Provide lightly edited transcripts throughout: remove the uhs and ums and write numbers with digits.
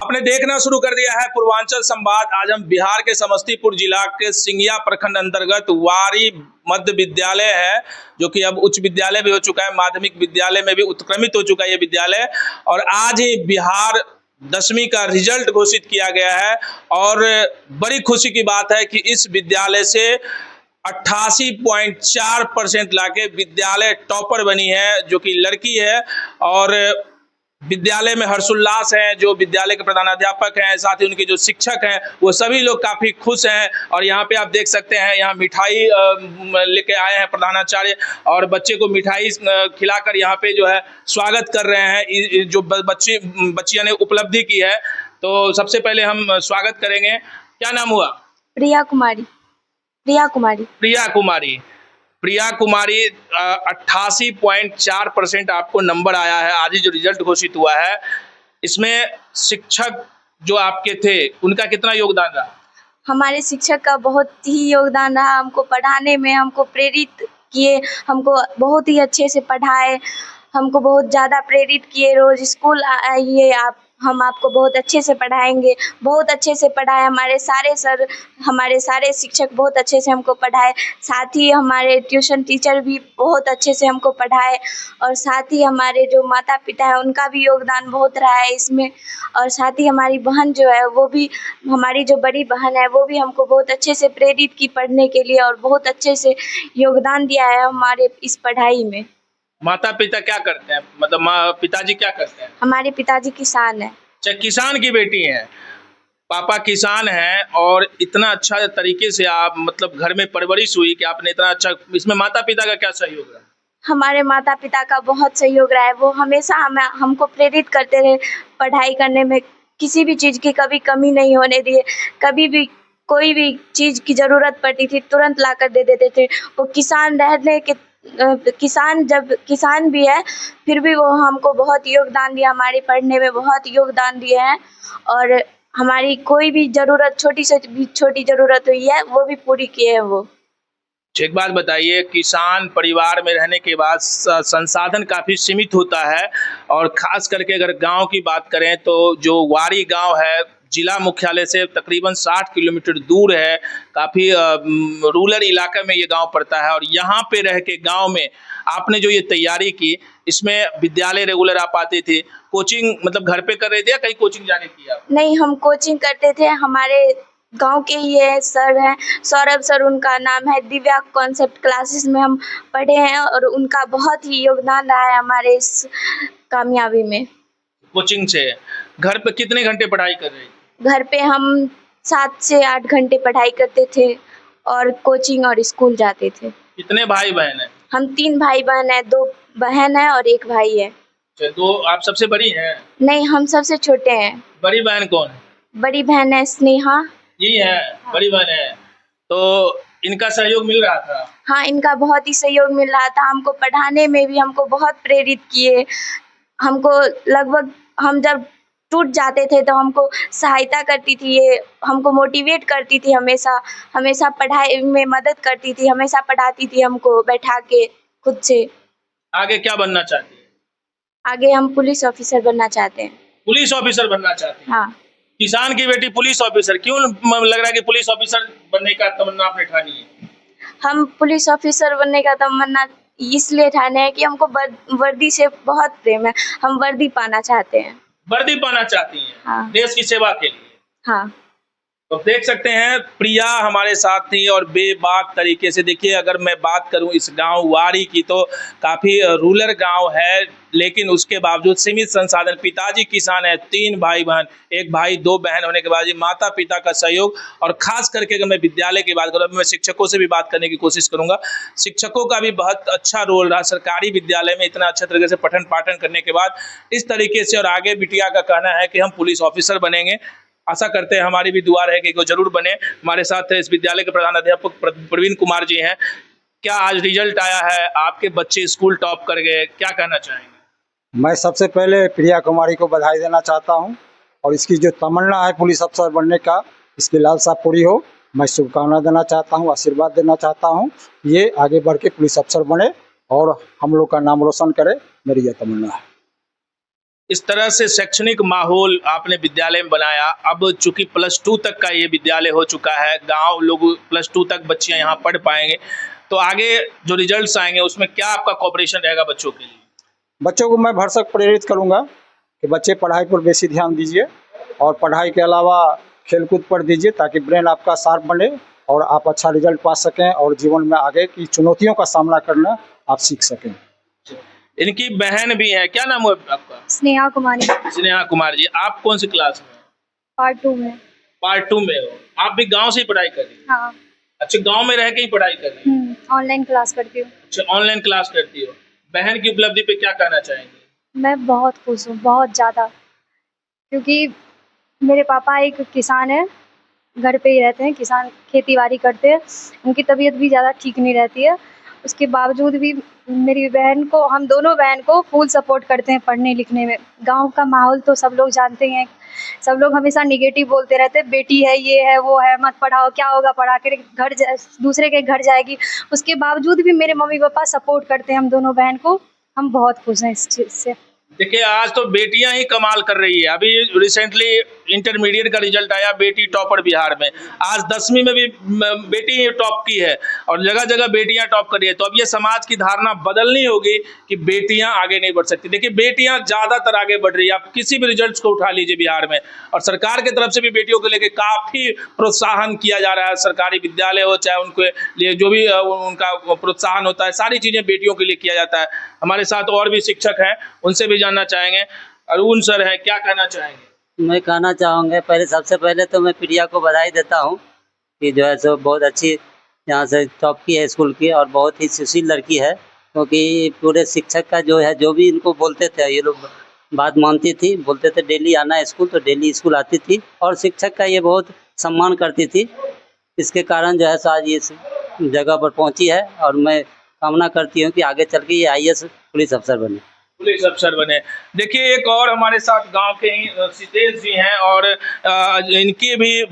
आपने देखना शुरू कर दिया है पूर्वांचल संवाद। आज हम बिहार के समस्तीपुर जिला के सिंघिया प्रखंड अंतर्गत वारी मध्य विद्यालय है, जो कि अब उच्च विद्यालय भी हो चुका है, माध्यमिक विद्यालय में भी उत्क्रमित हो चुका है ये विद्यालय। और आज ही बिहार 10वीं का रिजल्ट घोषित किया गया है और बड़ी खुशी की बात है कि इस विद्यालय से 88.4% लाके विद्यालय टॉपर बनी है, जो कि लड़की है। और विद्यालय में हर्षोल्लास है, जो विद्यालय के प्रधानाध्यापक हैं, साथ ही उनके जो शिक्षक हैं, वो सभी लोग काफ़ी खुश हैं। और यहाँ पे आप देख सकते हैं, यहाँ मिठाई लेके आए हैं प्रधानाचार्य और बच्चे को मिठाई खिलाकर यहाँ पे जो है स्वागत कर रहे हैं, जो बच्चियों ने उपलब्धि की है। तो सबसे पहले हम स्वागत करेंगे। क्या नाम हुआ? प्रिया कुमारी। प्रिया कुमारी 88.4% आपको नंबर आया है। आज ही जो रिजल्ट घोषित हुआ है, इसमें शिक्षक जो आपके थे उनका कितना योगदान रहा? हमारे शिक्षक का बहुत ही योगदान रहा। हमको पढ़ाने में हमको प्रेरित किए, हमको बहुत ही अच्छे से पढ़ाए, हमको बहुत ज़्यादा प्रेरित किए। रोज़ स्कूल आइए आप, हम आपको बहुत अच्छे से पढ़ाएंगे। बहुत अच्छे से पढ़ाए हमारे सारे सर, हमारे सारे शिक्षक बहुत अच्छे से हमको पढ़ाए। साथ ही हमारे ट्यूशन टीचर भी बहुत अच्छे से हमको पढ़ाए। और साथ ही हमारे जो माता पिता हैं उनका भी योगदान बहुत रहा है इसमें। और साथ ही हमारी बहन जो है, वो भी, हमारी जो बड़ी बहन है, वो भी हमको बहुत अच्छे से प्रेरित की पढ़ने के लिए और बहुत अच्छे से योगदान दिया है हमारे इस पढ़ाई में। माता पिता क्या करते हैं, मतलब पिताजी क्या करते हैं? हमारे पिताजी किसान हैं। अच्छा, किसान की बेटी हैं, पापा किसान हैं। और इतना अच्छा तरीके से आप मतलब घर में परवरिश हुई कि आपने इतना अच्छा, इसमें माता पिता का क्या सहयोग रहा? हमारे माता पिता का बहुत सहयोग रहा है। वो हमेशा हमको प्रेरित करते रहे पढ़ाई करने में। किसी भी चीज़ की कभी कमी नहीं होने दिए। कभी भी कोई भी चीज़ की ज़रूरत पड़ती थी तुरंत ला कर दे देते थे। वो किसान रहने के जब किसान भी है, फिर भी वो हमको बहुत योगदान दिया, हमारे पढ़ने में बहुत योगदान दिए हैं। और हमारी कोई भी ज़रूरत, छोटी से भी छोटी ज़रूरत हुई है, वो भी पूरी किए हैं वो। एक बात बताइए, किसान परिवार में रहने के बाद संसाधन काफ़ी सीमित होता है, और ख़ास करके अगर गांव की बात करें तो जो वारी गांव है, जिला मुख्यालय से तकरीबन 60 किलोमीटर दूर है। काफ़ी रूरल इलाके में ये गांव पड़ता है। और यहाँ पे रह के गाँव में आपने जो ये तैयारी की, इसमें विद्यालय रेगुलर आप आते थे, कोचिंग मतलब घर पे कर रहे थे या कहीं कोचिंग जाके किया? नहीं, हम कोचिंग करते थे। हमारे गांव के ही ये सर हैं, सौरभ सर उनका नाम है। दिव्या कॉन्सेप्ट क्लासेस में हम पढ़े हैं और उनका बहुत ही योगदान रहा है हमारे इस कामयाबी में। कोचिंग से घर पे कितने घंटे पढ़ाई कर रहे थे? घर पे हम 7 से 8 घंटे पढ़ाई करते थे और कोचिंग और स्कूल जाते थे। कितने भाई बहन हैं? हम 3 भाई बहन हैं, 2 बहन है और 1 भाई है। तो आप सबसे बड़ी हैं? नहीं, हम सबसे छोटे हैं। बड़ी बहन कौन है? बड़ी बहन है स्नेहा। ये है? हाँ। बड़ी बहन है। तो इनका सहयोग मिल रहा था? हाँ, इनका बहुत ही सहयोग मिल रहा था। हमको पढ़ाने में भी हमको बहुत प्रेरित किए। हमको लगभग, हम जब टूट जाते थे तो हमको सहायता करती थी, ये हमको मोटिवेट करती थी, हमेशा पढ़ाई में मदद करती थी, हमेशा पढ़ाती थी हमको बैठा के खुद से। आगे क्या बनना चाहती है? आगे हम पुलिस ऑफिसर बनना चाहते हैं। पुलिस ऑफिसर बनना चाहती हैं? हाँ। किसान की बेटी पुलिस ऑफिसर, क्यों लग रहा है कि पुलिस ऑफिसर बनने का तमन्ना आपने ठानी है? हम पुलिस ऑफिसर बनने का तमन्ना इसलिए ठाने हैं कि हमको वर्दी से बहुत प्रेम है। हम वर्दी पाना चाहते हैं। वर्दी पाना चाहती हैं? हाँ। देश की सेवा के लिए? हाँ। तो देख सकते हैं, प्रिया हमारे साथ थी और बेबाक तरीके से। देखिए, अगर मैं बात करूं इस गांव वारी की, तो काफ़ी रूरल गांव है, लेकिन उसके बावजूद सीमित संसाधन। पिताजी किसान है, 3 भाई बहन, 1 भाई 2 बहन होने के बाद माता पिता का सहयोग। और ख़ास करके अगर मैं विद्यालय की बात करूँ, मैं शिक्षकों से भी बात करने की कोशिश करूँगा। शिक्षकों का भी बहुत अच्छा रोल रहा। सरकारी विद्यालय में इतना अच्छे तरीके से पठन पाठन करने के बाद इस तरीके से, और आगे बिटिया का कहना है कि हम पुलिस ऑफिसर बनेंगे। आशा करते हैं, हमारी भी दुआ है कि वो जरूर बने। हमारे साथ इस विद्यालय के प्रधान अध्यापक प्रवीण कुमार जी हैं। क्या आज रिजल्ट आया है, आपके बच्चे स्कूल टॉप कर गए, क्या कहना चाहेंगे? मैं सबसे पहले प्रिया कुमारी को बधाई देना चाहता हूं, और इसकी जो तमन्ना है पुलिस अफसर बनने का, इसकी लालसा पूरी हो। मैं शुभकामना देना चाहता हूं, आशीर्वाद देना चाहता हूं, ये आगे बढ़ के पुलिस अफसर बने और हम लोग का नाम रोशन करे। मेरी यह तमन्ना है। इस तरह से शैक्षणिक माहौल आपने विद्यालय में बनाया। अब चूंकि +2 तक का ये विद्यालय हो चुका है, गांव लोग +2 तक बच्चियां यहाँ पढ़ पाएंगे, तो आगे जो रिजल्ट्स आएंगे उसमें क्या आपका कॉपरेशन रहेगा बच्चों के लिए? बच्चों को मैं भरसक प्रेरित करूंगा कि बच्चे पढ़ाई पर बेसी ध्यान दीजिए और पढ़ाई के अलावा खेलकूद पर दीजिए, ताकि ब्रेन आपका शार्प बने और आप अच्छा रिजल्ट पा सकें और जीवन में आगे की चुनौतियों का सामना करना आप सीख सकें। इनकी बहन भी है, क्या नाम है आपका? स्नेहा कुमारी, स्नेहा कुमार जी, आप कौन सी क्लास में? पार्ट 2 में। पार्ट 2 में हो। आप भी गांव से ही पढ़ाई कर रही हो? हाँ। अच्छा, गांव में रह के ही पढ़ाई कर रही हो? ऑनलाइन क्लास करती हूँ। अच्छा, ऑनलाइन क्लास करती हो। बहन की उपलब्धि पे क्या कहना चाहेंगे? मैं बहुत खुश हूँ, बहुत ज़्यादा, क्योंकि मेरे पापा एक किसान है, घर पे ही रहते हैं, किसान खेती बाड़ी करते हैं। उनकी तबीयत भी ज़्यादा ठीक नहीं रहती है, उसके बावजूद भी मेरी बहन को, हम दोनों बहन को फुल सपोर्ट करते हैं पढ़ने लिखने में। गांव का माहौल तो सब लोग जानते हैं, सब लोग हमेशा निगेटिव बोलते रहते हैं, बेटी है, ये है, वो है, मत पढ़ाओ, क्या होगा पढ़ा के, घर दूसरे के घर जाएगी। उसके बावजूद भी मेरे मम्मी पापा सपोर्ट करते हैं हम दोनों बहन को। हम बहुत खुश हैं इस चीज़ से। देखिए, आज तो बेटियां ही कमाल कर रही है। अभी रिसेंटली इंटरमीडिएट का रिजल्ट आया, बेटी टॉपर बिहार में। आज 10वीं में भी बेटी ही टॉप की है और जगह जगह बेटियां टॉप कर रही है। तो अब ये समाज की धारणा बदलनी होगी कि बेटियां आगे नहीं बढ़ सकती। देखिए, बेटियां ज्यादातर आगे बढ़ रही है। आप किसी भी रिजल्ट को उठा लीजिए बिहार में, और सरकार की तरफ से भी बेटियों को लेकर काफी प्रोत्साहन किया जा रहा है। सरकारी विद्यालय हो, चाहे उनके लिए जो भी उनका प्रोत्साहन होता है, सारी चीजें बेटियों के लिए किया जाता है। हमारे साथ और भी शिक्षक हैं, उनसे भी जानना चाहेंगे। अरुण सर हैं, क्या कहना चाहेंगे? मैं कहना चाहूँगा, सबसे पहले तो मैं प्रिया को बधाई देता हूँ कि जो है सो बहुत अच्छी यहाँ से टॉप की है स्कूल की, और बहुत ही सुशील लड़की है। क्योंकि पूरे शिक्षक का जो है, जो भी इनको बोलते थे ये लोग बात मानती थी, बोलते थे डेली आना स्कूल, तो डेली स्कूल आती थी और शिक्षक का ये बहुत सम्मान करती थी। इसके कारण जो है सो आज इस जगह पर पहुँची है, और मैं कामना करती हूँ कि आगे चल के ये IAS पुलिस अफसर बने। पुलिस अफसर बने। देखिए, एक और हमारे साथ गांव के ही सितेश जी हैं, और इनके भी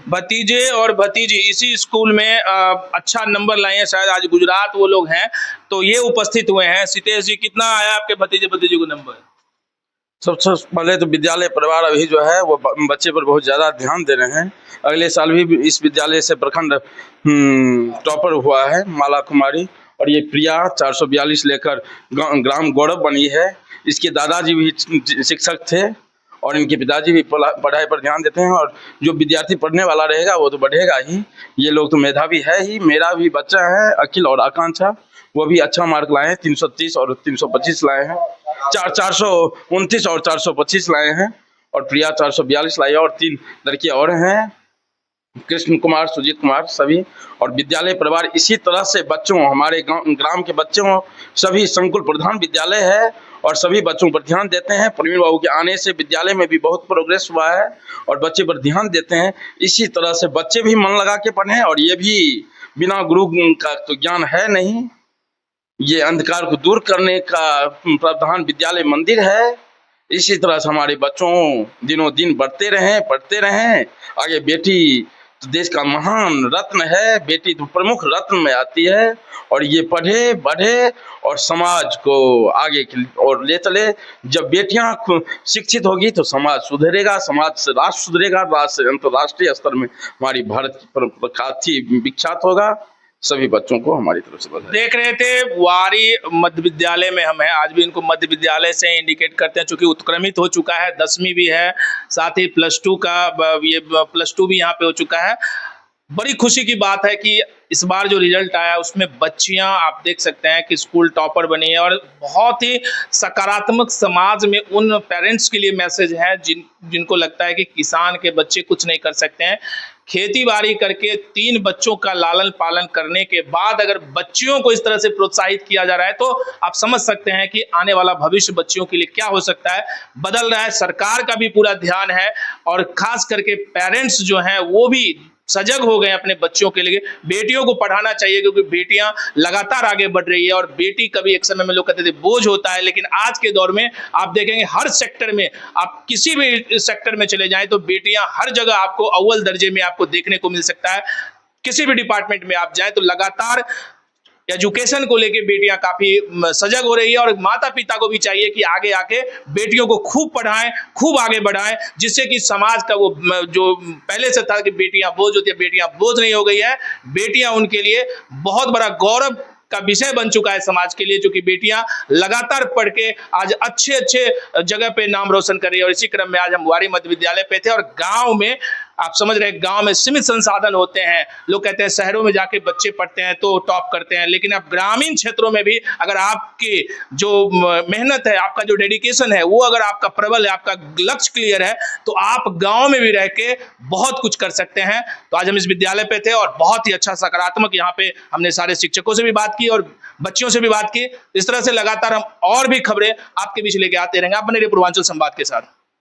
भतीजे और भतीजी इसी स्कूल में अच्छा नंबर लाए हैं। शायद आज गुजरात वो लोग हैं, तो ये उपस्थित हुए हैं। सितेश जी, कितना आया आपके भतीजे भतीजी को नंबर? सबसे पहले तो विद्यालय परिवार अभी जो है वो बच्चे पर बहुत ज़्यादा ध्यान दे रहे हैं। अगले साल भी इस विद्यालय से प्रखंड टॉपर हुआ है माला कुमारी, और ये प्रिया 442 लेकर ग्राम गौरव बनी है। इसके दादाजी भी शिक्षक थे और इनके पिताजी भी पढ़ाई पर ध्यान देते हैं, और जो विद्यार्थी पढ़ने वाला रहेगा वो तो बढ़ेगा ही। ये लोग तो मेधावी है ही। मेरा भी बच्चा है अखिल और आकांक्षा, वो भी अच्छा मार्क लाए हैं, 330 और 325 लाए हैं, 429 और 425 लाए हैं, और प्रिया 442 लाई है, और 3 लड़कियां और हैं, कृष्ण कुमार, सुजीत कुमार, सभी। और विद्यालय परिवार इसी तरह से बच्चों, हमारे ग्राम के बच्चों, सभी संकुल प्रधान विद्यालय है और सभी बच्चों पर ध्यान देते हैं। प्रवीण बाबू के आने से विद्यालय में भी बहुत प्रोग्रेस हुआ है और बच्चे पर ध्यान देते हैं। इसी तरह से बच्चे भी मन लगा के पढ़ें, और ये भी बिना गुरु का तो ज्ञान है नहीं। ये अंधकार को दूर करने का प्रावधान विद्यालय मंदिर है। इसी तरह से हमारे बच्चों दिनों दिन बढ़ते रहें, पढ़ते रहें। आगे बेटी तो देश का महान रत्न है, बेटी तो प्रमुख रत्न में आती है, और ये पढ़े बढ़े और समाज को आगे की ओर ले चले। जब बेटियां शिक्षित होगी तो समाज सुधरेगा, समाज से राष्ट्र सुधरेगा, राष्ट्र से अंतर्राष्ट्रीय स्तर में हमारी भारत की काफी विख्यात होगा। सभी बच्चों को हमारी तरफ से बधाई। देख रहे थे वारी मध्य विद्यालय में हम हैं। आज भी इनको मध्य विद्यालय से इंडिकेट करते हैं, चूंकि उत्क्रमित हो चुका है, 10वीं भी है, साथ ही +2 का ये +2 भी यहाँ पे हो चुका है। बड़ी खुशी की बात है कि इस बार जो रिजल्ट आया उसमें बच्चियां आप देख सकते हैं कि स्कूल टॉपर बनी है, और बहुत ही सकारात्मक समाज में उन पेरेंट्स के लिए मैसेज है जिनको लगता है कि किसान के बच्चे कुछ नहीं कर सकते हैं। खेती बाड़ी करके 3 बच्चों का लालन पालन करने के बाद अगर बच्चियों को इस तरह से प्रोत्साहित किया जा रहा है, तो आप समझ सकते हैं कि आने वाला भविष्य बच्चियों के लिए क्या हो सकता है। बदल रहा है, सरकार का भी पूरा ध्यान है, और खास करके पेरेंट्स जो हैं वो भी सजग हो गए अपने बच्चों के लिए। बेटियों को पढ़ाना चाहिए, क्योंकि बेटियां लगातार आगे बढ़ रही है, और बेटी कभी एक समय में लोग कहते थे बोझ होता है, लेकिन आज के दौर में आप देखेंगे हर सेक्टर में, आप किसी भी सेक्टर में चले जाएं तो बेटियां हर जगह आपको अव्वल दर्जे में आपको देखने को मिल सकता है। किसी भी डिपार्टमेंट में आप जाएं तो लगातार एजुकेशन को लेके बेटियां काफी सजग हो रही है और माता पिता को भी चाहिए कि आगे आके बेटियों को खूब पढ़ाएं, खूब आगे बढ़ाएं, जिससे कि समाज का वो जो पहले से था कि बेटियां बोझ होती है, बेटियां बोझ नहीं हो गई है। बेटियां उनके लिए बहुत बड़ा गौरव का विषय बन चुका है समाज के लिए, जो कि बेटियां लगातार पढ़ के आज अच्छे अच्छे जगह पे नाम रोशन कर रही है। और इसी क्रम में आज हम वाड़ी मध्य विद्यालय पे थे और गांव में, आप समझ रहे हैं, गांव में सीमित संसाधन होते हैं। लोग कहते हैं शहरों में जाके बच्चे पढ़ते हैं तो टॉप करते हैं, लेकिन अब ग्रामीण क्षेत्रों में भी अगर आपकी जो मेहनत है, आपका जो डेडिकेशन है, वो अगर आपका प्रबल है, आपका लक्ष्य क्लियर है, तो आप गांव में भी रह के बहुत कुछ कर सकते हैं। तो आज हम इस विद्यालय पे थे और बहुत ही अच्छा सकारात्मक यहाँ पे हमने सारे शिक्षकों से भी बात की और बच्चियों से भी बात की। इस तरह से लगातार हम और भी खबरें आपके बीच लेके आते रहेंगे। आप बने रहिए पूर्वांचल संवाद के साथ।